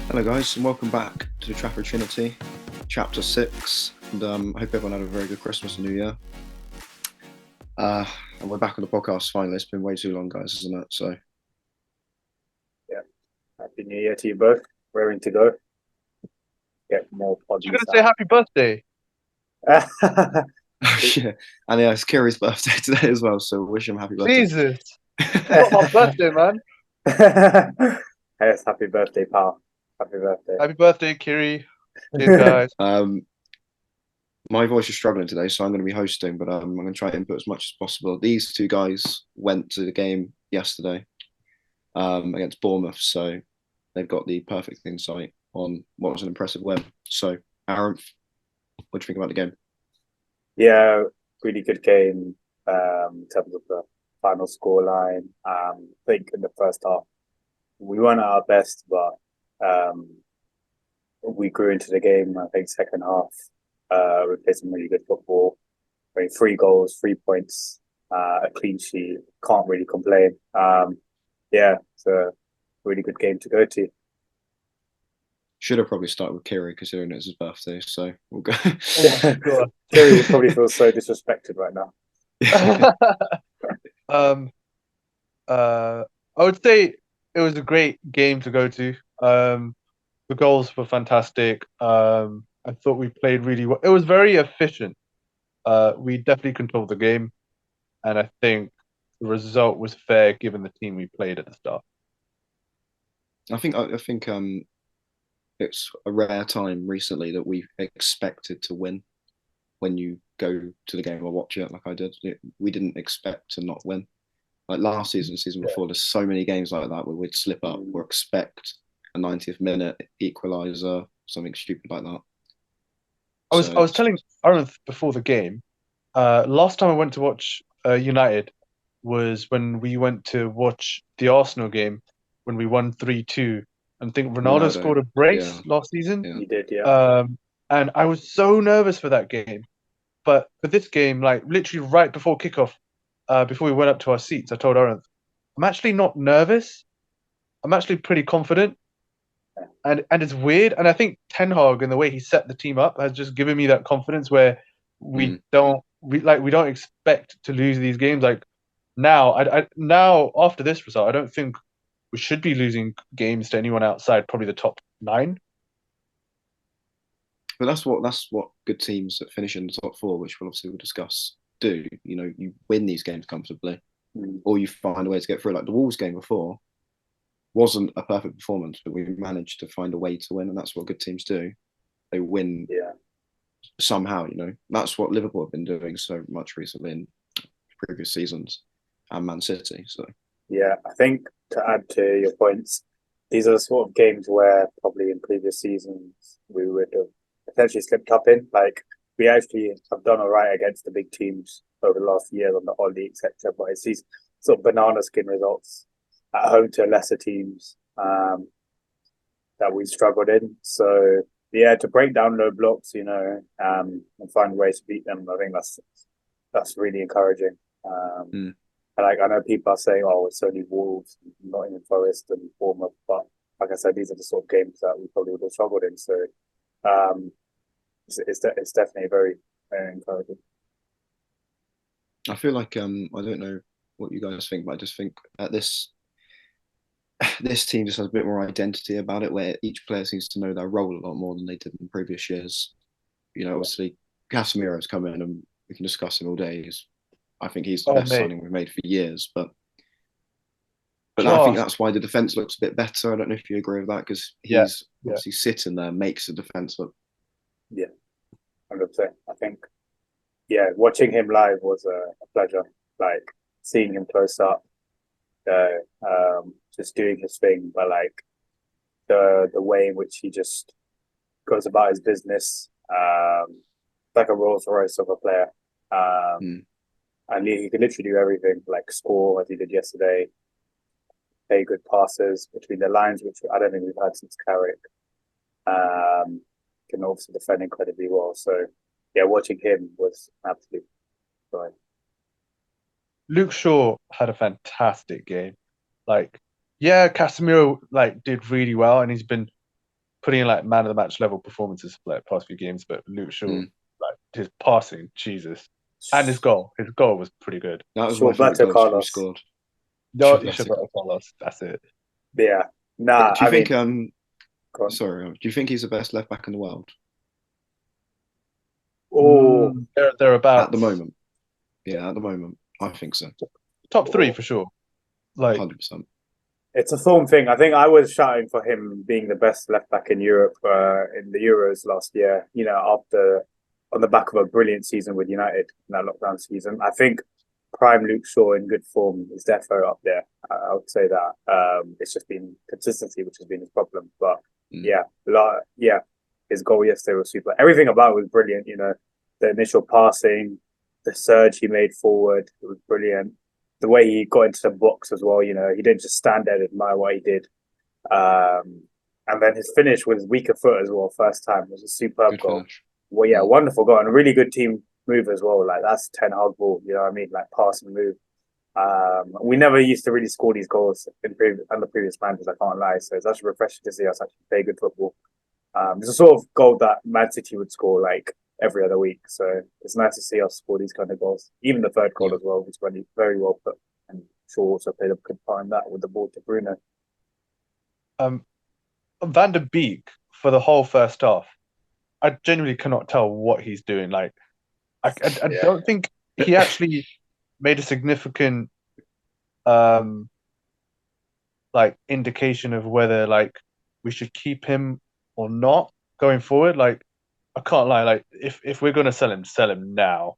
Hello, guys, and welcome back to the Trafford Trinity, Chapter 6. And I hope everyone had a very good Christmas and New Year. And we're back on the podcast finally. It's been way too long, guys, isn't it? So, Yeah. Happy New Year to you both. Raring to go. Get more You're gonna poddies say happy birthday. out. yeah. And yeah, it's Kiri's birthday today as well, so wish him happy birthday. Jesus. It's not my birthday, man. Yes, happy birthday, pal. Happy birthday. Happy birthday, Kiri. Cheers, guys. My voice is struggling today, so I'm going to be hosting, but I'm going to try to input as much as possible. These two guys went to the game yesterday against Bournemouth, so they've got the perfect insight on what was an impressive win. So, Aaron, what do you think about the game? Yeah, really good game in terms of the final scoreline. I think in the first half, we weren't at our best, but um, we grew into the game. I think second half, we played some really good football. I mean, 3 goals, 3 points, a clean sheet. Can't really complain. Yeah, it's a really good game to go to. Should have probably started with Kiri considering it's his birthday, so we'll go. Oh my god. Terry probably feels so disrespected right now. um I would say it was a great game to go to. The goals were fantastic. I thought we played really well. It was very efficient. We definitely controlled the game, and I think the result was fair given the team we played at the start. I think it's a rare time recently that we've expected to win when you go to the game or watch it like I did. We didn't expect to not win. Like last season, the season before, there's so many games like that where we'd slip up or expect a 90th minute equaliser, something stupid like that. I was telling Aaron before the game. Last time I went to watch United was when we went to watch the Arsenal game when we won 3-2. And I think Ronaldo Ronaldo, scored a brace yeah, last season. yeah. You did, yeah. And I was so nervous for that game. But for this game, like literally right before kickoff, before we went up to our seats, I told Aaron, I'm actually not nervous. I'm actually pretty confident. And it's weird. And I think Ten Hag and the way he set the team up has just given me that confidence where Mm. we don't expect to lose these games. Like now after this result, I don't think we should be losing games to anyone outside probably the top 9. But that's what good teams that finish in the top four, which we'll discuss, do. You know, you win these games comfortably, Mm. or you find a way to get through. Like the Wolves game before wasn't a perfect performance, but we managed to find a way to win, and that's what good teams do. They win Yeah. somehow. You know, that's what Liverpool have been doing so much recently in previous seasons, and Man City. So Yeah, I think to add to your points, these are the sort of games where probably in previous seasons we would have potentially slipped up in. Like we actually have done all right against the big teams over the last years on the Ollie, etc. But it's these sort of banana skin results at home to lesser teams that we struggled in. So yeah, to break down low blocks, and find ways to beat them, I think that's really encouraging. mm. Like I know people are saying, "Oh, it's only Wolves, Nottingham Forest, and Bournemouth," but like I said, these are the sort of games that we probably would have struggled in. So um, it's definitely very very encouraging. I feel like I don't know what you guys think, but I just think at this team just has a bit more identity about it, where each player seems to know their role a lot more than they did in previous years. You know, Yeah. obviously Casemiro's come in, and we can discuss him all day. I think he's the Oh best mate, signing we've made for years, but I think class. that's why the defense looks a bit better. I don't know if you agree with that because Yeah, he's yeah. obviously sitting there makes the defense look. Yeah, 100%. I think yeah, watching him live was a pleasure. Like seeing him close up, just doing his thing, but like the way in which he just goes about his business, like a Rolls Royce of a player. Um, Hmm. and he can literally do everything, like score as he did yesterday, play good passes between the lines, which I don't think we've had since Carrick. Um, can also defend incredibly well. So yeah, watching him was absolute joy. Luke Shaw had a fantastic game. Like, yeah, Casemiro like did really well, and he's been putting in like man of the match level performances for like past few games, but Luke Shaw, Mm. like his passing, Jesus, and his goal was pretty good. That was my favourite Shortberto goals we Carlos. scored. No, you should have lost. That's it. Yeah. Nah, Do you I think? mean, go on. Sorry. Do you think he's the best left back in the world Oh, at the Thereabouts. moment? Yeah, at the moment, I think so. Top three for sure. Like 100%. it's a form thing. I think I was shouting for him being the best left back in Europe in the Euros last year. You know, after on the back of a brilliant season with United in that lockdown season. I think prime Luke Shaw in good form is definitely up there. I would say that. It's just been consistency, which has been his problem. But Mm. yeah, yeah, his goal yesterday was super. Everything about it was brilliant. You know, the initial passing, the surge he made forward, it was brilliant. The way he got into the box as well, you know, he didn't just stand there and admire what he did. And then his finish with weaker foot as well, first time, it was a superb Good goal. finish. Well, yeah, wonderful goal and a really good team move as well. Like that's Ten Hag ball, you know what I mean? Like pass and move. We never used to really score these goals under previous managers. I can't lie. So it's actually refreshing to see us actually play good football. It's a sort of goal that Man City would score like every other week. So it's nice to see us score these kind of goals. Even the third goal Yeah. as well was really very well put. And Shaw also played a good part in that with the ball to Bruno. um, Van der Beek for the whole first half. I genuinely cannot tell what he's doing. Like I Yeah. don't think he actually made a significant um like indication of whether like we should keep him or not going forward. Like I can't lie, like if we're gonna sell him now.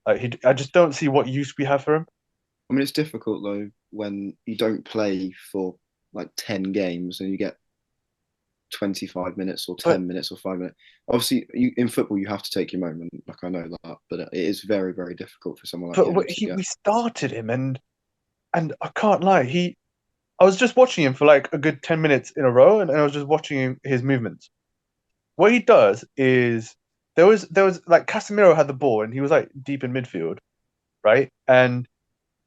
Like I just don't see what use we have for him. I mean, it's difficult though when you don't play for like 10 games and you get 25 minutes or But 10 minutes or 5 minutes. Obviously, in football, you have to take your moment. Like, I know that, but it is very, very difficult for someone like him to we get. started him and I can't lie, I was just watching him for like a good 10 minutes in a row, and I was just watching his movements. What he does is there was like Casemiro had the ball and he was like deep in midfield, right? And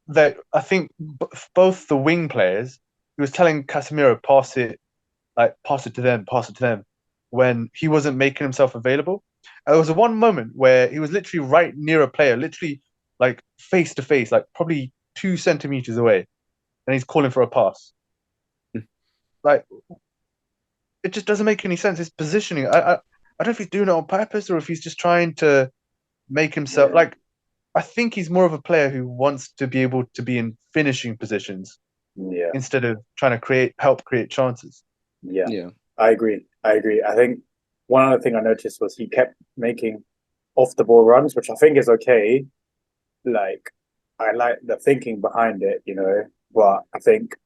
that I think both the wing players, he was telling Casemiro pass it to them, pass it to them, when he wasn't making himself available. And there was one moment where he was literally right near a player, literally like face to face, like probably 2 centimeters away, and he's calling for a pass. Like it just doesn't make any sense. His positioning, I don't know if he's doing it on purpose or if he's just trying to make himself Yeah. like. I think he's more of a player who wants to be able to be in finishing positions Yeah. instead of trying to help create chances. Yeah. Yeah. I agree. I agree. I think one other thing I noticed was he kept making off the ball runs, which I think is okay. Like I like the thinking behind it, you know, but I think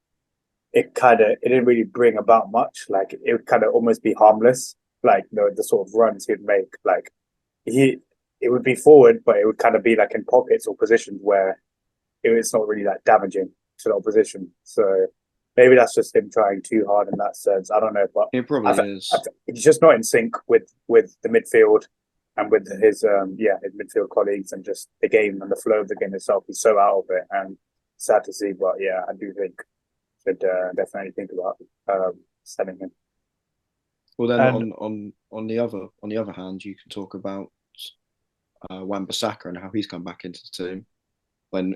it didn't really bring about much. Like it would kind of almost be harmless. Like the sort of runs he'd make. Like he it would be forward, but it would kind of be like in pockets or positions where it's not really that damaging to the opposition. So maybe that's just him trying too hard in that sense. I don't know, but It probably is. he's just not in sync with the midfield and with his midfield colleagues and just the game and the flow of the game itself. He's so out of it and sad to see. But yeah, I do think should definitely think about selling him. Well, then And on the other hand, you can talk about Wan-Bissaka and how he's come back into the team when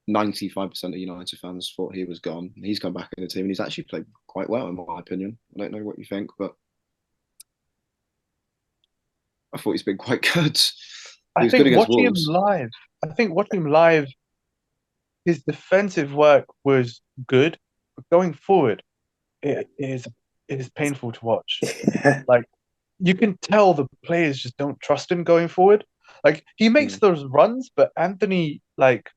95% of United fans thought he was gone. He's come back in the team and he's actually played quite well, in my opinion. I don't know what you think, but I thought he's been quite good. He I was good think against watching him Wolves. live, I think watching him live, his defensive work was good. But going forward, it is painful to watch. Like you can tell the players just don't trust him going forward. Like he makes Mm, those runs, but Anthony, like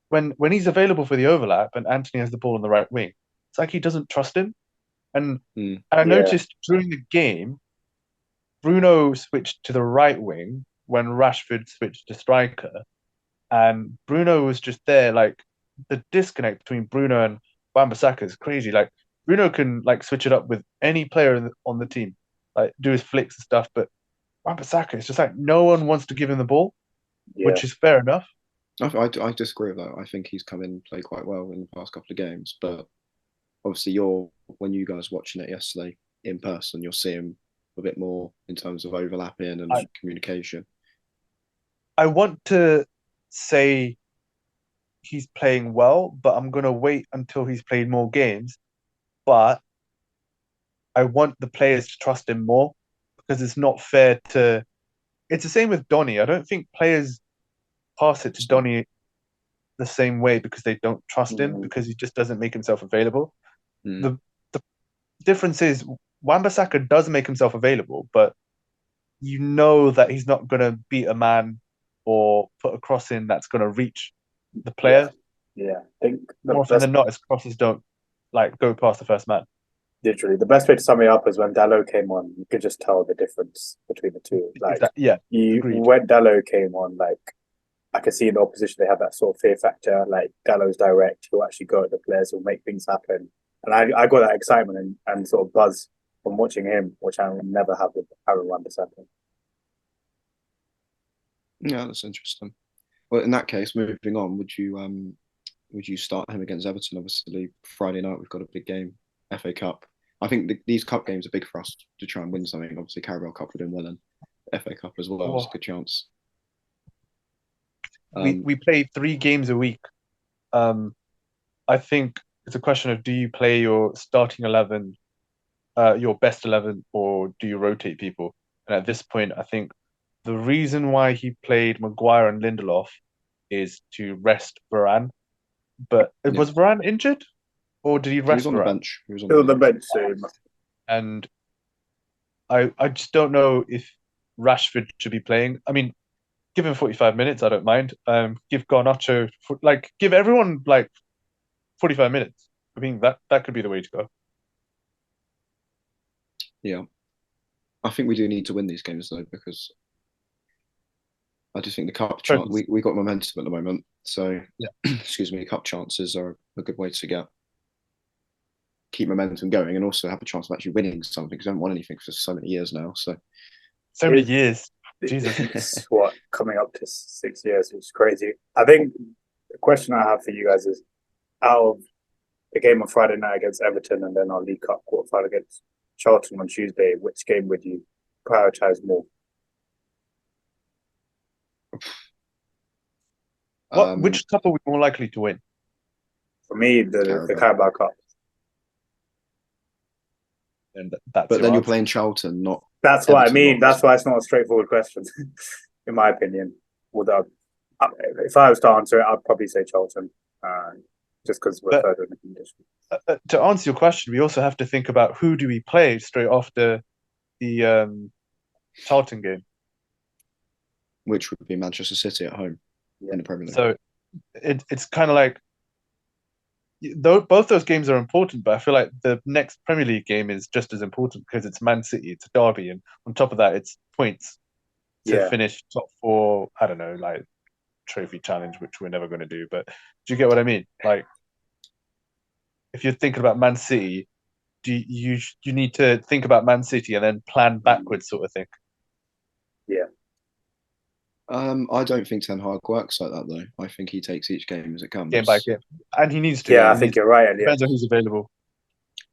when he's available for the overlap and Anthony has the ball on the right wing, it's like he doesn't trust him. And mm, I Yeah, noticed during the game, Bruno switched to the right wing when Rashford switched to striker, and Bruno was just there. Like the disconnect between Bruno and Wan-Bissaka is crazy. Like Bruno can like switch it up with any player on the team, like do his flicks and stuff, but Wan-Bissaka, it's just like no one wants to give him the ball, yeah, which is fair enough. I disagree with that. I think he's come in and played quite well in the past couple of games, but obviously when you guys watching it yesterday, in person, you'll see him a bit more in terms of overlapping and I, communication. I want to say he's playing well, but I'm gonna wait until he's played more games. But I want the players to trust him more because it's not fair to. It's the same with Donny. I don't think players pass it to It's not. Donny the same way because they don't trust him Mm, because he just doesn't make himself available. Mm. The difference is Wan-Bissaka does make himself available, but you know that he's not going to beat a man or put a cross in that's going to reach the yeah, player. yeah. I think the More often best, than not, his crosses don't like go past the first man. literally, the best way to sum it up is when Dallo came on, you could just tell the difference between the two. Like Exactly. Yeah, you, agreed. when Dallo came on, like I could see in the opposition they have that sort of fear factor. Like Dallo's direct, he'll actually go at the players, he'll make things happen, and I got that excitement and sort of buzz from watching him, which I will never have with Aaron Wan-Bissaka. Yeah, that's interesting. Well, in that case, moving on, would you start him against Everton? Obviously, Friday night we've got a big game, FA Cup. I think these cup games are big for us to try and win something. Obviously, Carabao Cup we're doing well, and FA Cup as well is a Oh, good chance. we Um, we play 3 games a week. Um, I think it's a question of do you play your starting 11, your best 11, or do you rotate people? And at this point, I think the reason why he played Maguire and Lindelof is to rest Varane. But yeah, was Varane injured, or did he he was rest on the Varane? bench. He was on the Still on the bench. bench, so And I just don't know if Rashford should be playing. I mean, give him 45 minutes, I don't mind. Give Garnacho give everyone like 45 minutes. I mean that could be the way to go. Yeah, I think we do need to win these games though because I just think the cup chance Trophies. we got momentum at the moment. So Yeah. excuse me, cup chances are a good way to keep momentum going and also have a chance of actually winning something because I haven't won anything for so many years now. So So many it, years. Jesus. it's what coming up to 6 years, which is crazy. I think the question I have for you guys is out of the game on Friday night against Everton and then our League Cup quarterfinal against Charlton on Tuesday, which game would you prioritize more? um, Which cup are we more likely to win? For me, the Carabao. Carabao Cup. And that's But your then you're answer. playing Charlton, not That's what I Everton, mean. not That's why it's not a straightforward question, in my opinion. Although, if I was to answer it, I'd probably say Charlton, just because we're But further in the condition. to answer your question, we also have to think about who do we play straight after the Charlton game. which would be Manchester City at home Yeah, in the Premier League. So it's kind of like though both those games are important, but I feel like the next Premier League game is just as important because it's Man City, it's a derby, and on top of that, it's points to yeah, finish top four. I don't know, like trophy challenge, which we're never going to do. But do you get what I mean? Like, if you're thinking about Man City, you need to think about Man City and then plan backwards, sort of thing, yeah. I don't think Ten Hag works like that though. I think he takes each game as it game by comes. game, and he needs to. Yeah, I He Yeah, think needs you're right, Elliot. depends on who's available.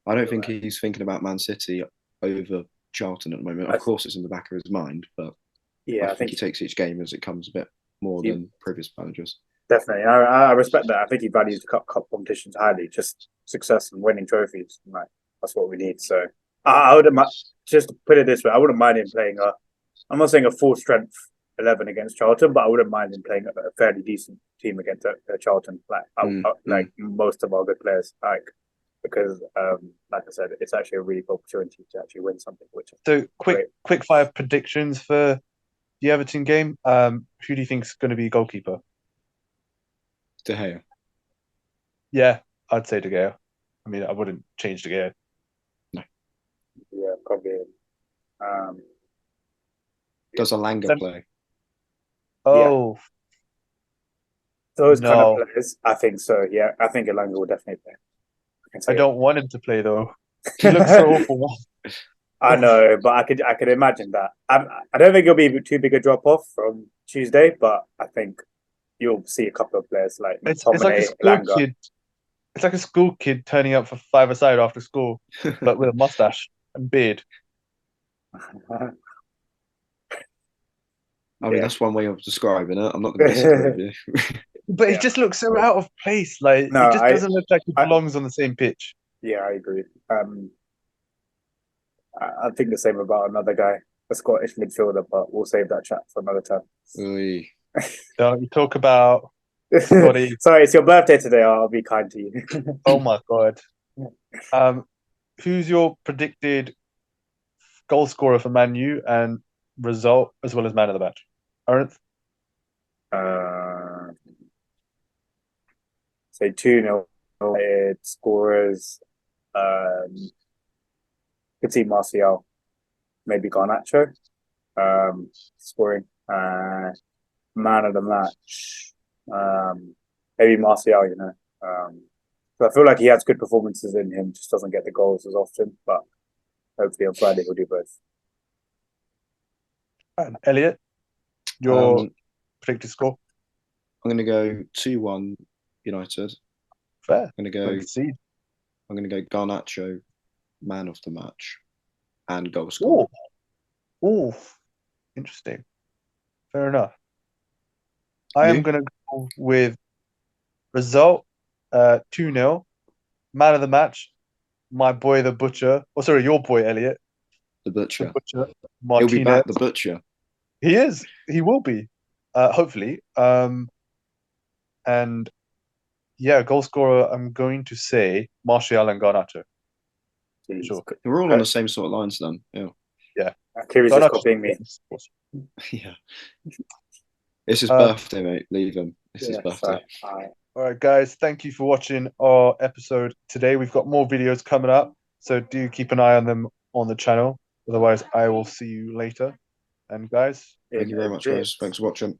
I don't You're think right. he's thinking about Man City over Charlton at the moment. I, Of course, it's in the back of his mind, but I yeah, I think think he takes each game as it comes a bit more he than previous managers. definitely. I respect that. I think he values the cup competitions highly. Just success and winning trophies. Like that's what we need. So I would just to put it this way. I wouldn't mind him playing a. I'm not saying a full strength 11 against Charlton, but I wouldn't mind him playing a fairly decent team against Charlton. Like Mm. most of our good players. Because like I said, it's actually a really good opportunity to actually win something, which is So great. quick fire predictions for the Everton game. Who do you think is going to be goalkeeper? De Gea. Yeah, I'd say De Gea. I mean, I wouldn't change De Gea. No. Yeah, probably. Um, Does Alanga Then, play? yeah, oh those kind of no, players, I think so. Yeah, I think Elanga will definitely play. I can I say don't want him to play though. He looks so it. awful. I know, but I could imagine that. I don't think it'll be too big a drop off from Tuesday, but I think you'll see a couple of players like It's like a McTominay, school Elanga. kid. It's like a school kid turning up for five-a-side after school, but with a mustache. and beard. I mean, Yeah. that's one way of describing it. I'm not going to disagree with you. But he Yeah. just looks so out of place. Like No, he just doesn't look like he I, belongs on the same pitch. yeah, I agree. I think the same about another guy, a Scottish midfielder, but we'll save that chat for another time. Oy. Don't you talk about Scotty? Sorry, it's your birthday today. I'll be kind to you. Oh my God. Um, who's your predicted goal scorer for Man U and result as well as man of the match? Aaronth? uh, say 2-0 scorers. Could see Martial, maybe Garnacho, scoring. Man of the match. Maybe Martial, so I feel like he has good performances in him, just doesn't get the goals as often. But hopefully on Friday he'll do both. And Elliot, your Um, predicted score? I'm going to go 2-1 United. Fair. I'm going to Going go. to see. I'm going to go Garnacho, man of the match, and goal scorer. Oh, ooh, interesting. Fair enough. I am You? going to go with result 2-0. Man of the match, my boy the Butcher. Oh, sorry, your boy Elliot, The the butcher. Butcher He'll be Martinez. back. The butcher. He is. He will be. Hopefully. And yeah, goal scorer. I'm going to say Martial and Garnacho. For Jeez. sure. We're all on the same sort of lines then. Yeah. Yeah, Kiri's just Garnacho. copying me. Yeah. It's his Um, birthday, mate. Leave him. It's his Yeah, birthday. sorry. all right, guys. Thank you for watching our episode today. We've got more videos coming up, so do keep an eye on them on the channel. Otherwise, I will see you later. And guys, Thank you In very a much, bit. guys. Thanks for watching.